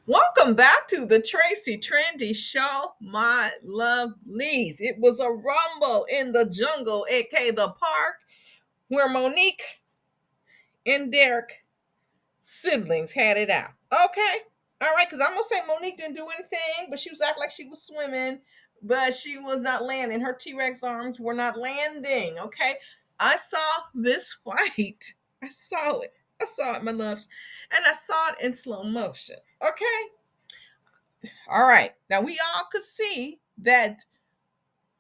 Welcome back to the Tracie Trendy Show, my lovelies. It was a rumble in the jungle, aka the park, where Monique and Derek siblings had it out. Okay, all right, because I'm gonna say Monique didn't do anything, but she was acting like she was swimming, but she was not landing. Her T-Rex arms were not landing. Okay, I saw this fight. I saw it. I saw it, my loves, and I saw it in slow motion. Okay. All right. Now we all could see that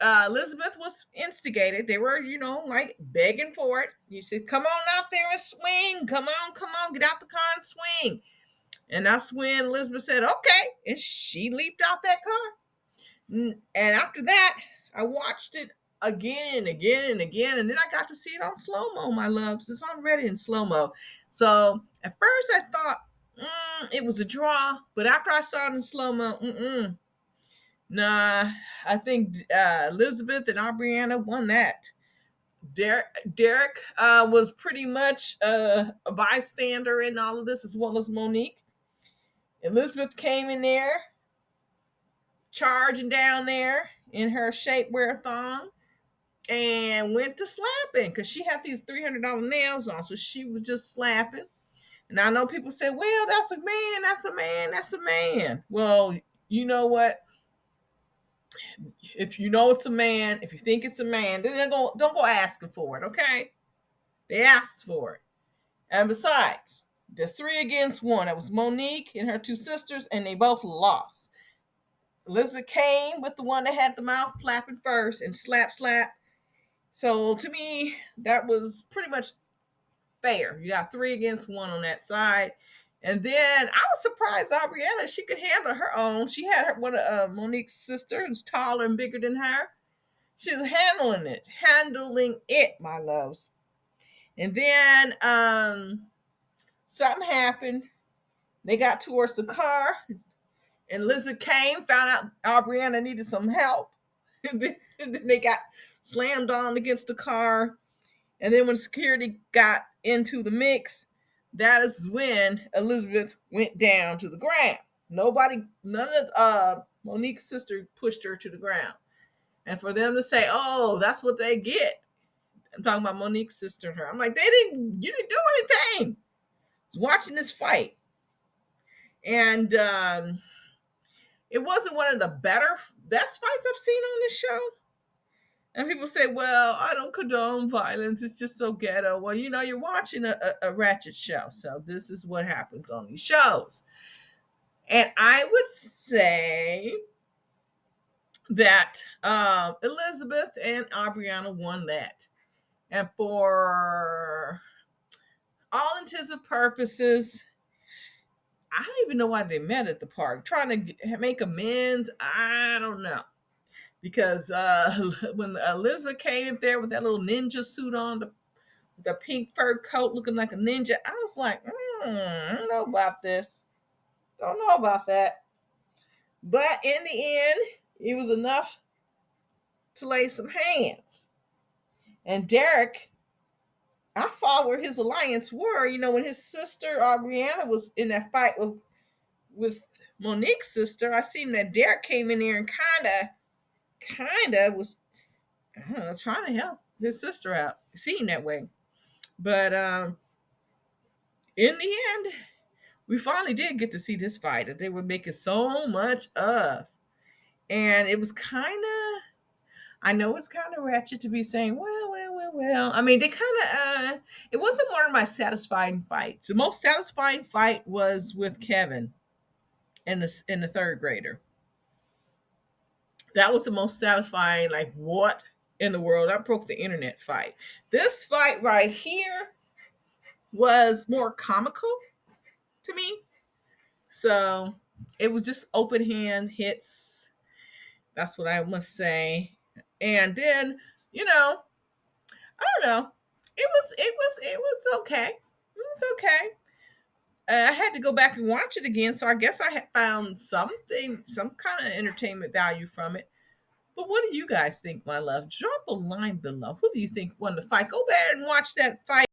Elizabeth was instigated. They were, like begging for it. You said, "Come on out there and swing. Come on, get out the car and swing." And that's when Elizabeth said, "Okay," and she leaped out that car. And after that, I watched it again and again and again, and then I got to see it on slow mo. My loves, it's already in slow mo. So at first, I thought it was a draw, but after I saw it in slow mo, nah, I think Elizabeth and Aubriana won that. Derek was pretty much a bystander in all of this, as well as Monique. Elizabeth came in there, charging down there in her shapewear thong, and went to slapping because she had these $300 nails on, so she was just slapping. And I know people say, "Well, that's a man, that's a man, that's a man." Well, you know what? If you know it's a man, if you think it's a man, then don't go asking for it, okay? They asked for it. And besides, the three against one. It was Monique and her two sisters, and they both lost. Elizabeth came with the one that had the mouth flapping first and slap slap. So to me, that was pretty much fair. You got three against one on that side. And then I was surprised Aubriana, she could handle her own. She had one of Monique's sister who's taller and bigger than her. She's handling it, my loves. And then something happened. They got towards the car, and Elizabeth came, found out Aubriana needed some help. And then they got slammed on against the car. And then when security got into the mix, that is when Elizabeth went down to the ground. None of Monique's sister pushed her to the ground. And for them to say, "Oh, that's what they get," I'm talking about Monique's sister and her. I'm like, you didn't do anything. I was watching this fight. And it wasn't one of the best fights I've seen on this show. And people say, "Well, I don't condone violence. It's just so ghetto." Well, you're watching a ratchet show. So this is what happens on these shows. And I would say that Elizabeth and Aubriana won that. And for all intents and purposes, I don't even know why they met at the park. Trying to make amends, I don't know. Because when Elizabeth came up there with that little ninja suit on, the pink fur coat looking like a ninja, I was like, I don't know about this. Don't know about that. But in the end, it was enough to lay some hands. And Derek, I saw where his alliance were. When his sister Brianna was in that fight with Monique's sister, I seen that Derek came in there and kind of was, I don't know, trying to help his sister out. It seemed that way. But in the end, we finally did get to see this fight that they were making so much of. And it was kind of, I know it's kind of ratchet to be saying, well. I mean, they kind of, it wasn't one of my satisfying fights. The most satisfying fight was with Kevin and the third grader. That was the most satisfying, like, what in the world? I broke the internet fight. This fight right here was more comical to me. So it was just open hand hits. That's what I must say. And then, I don't know. It was okay. It was okay. I had to go back and watch it again, so I guess I had found something, some kind of entertainment value from it. But what do you guys think, my love? Drop a line below. Who do you think won the fight? Go there and watch that fight.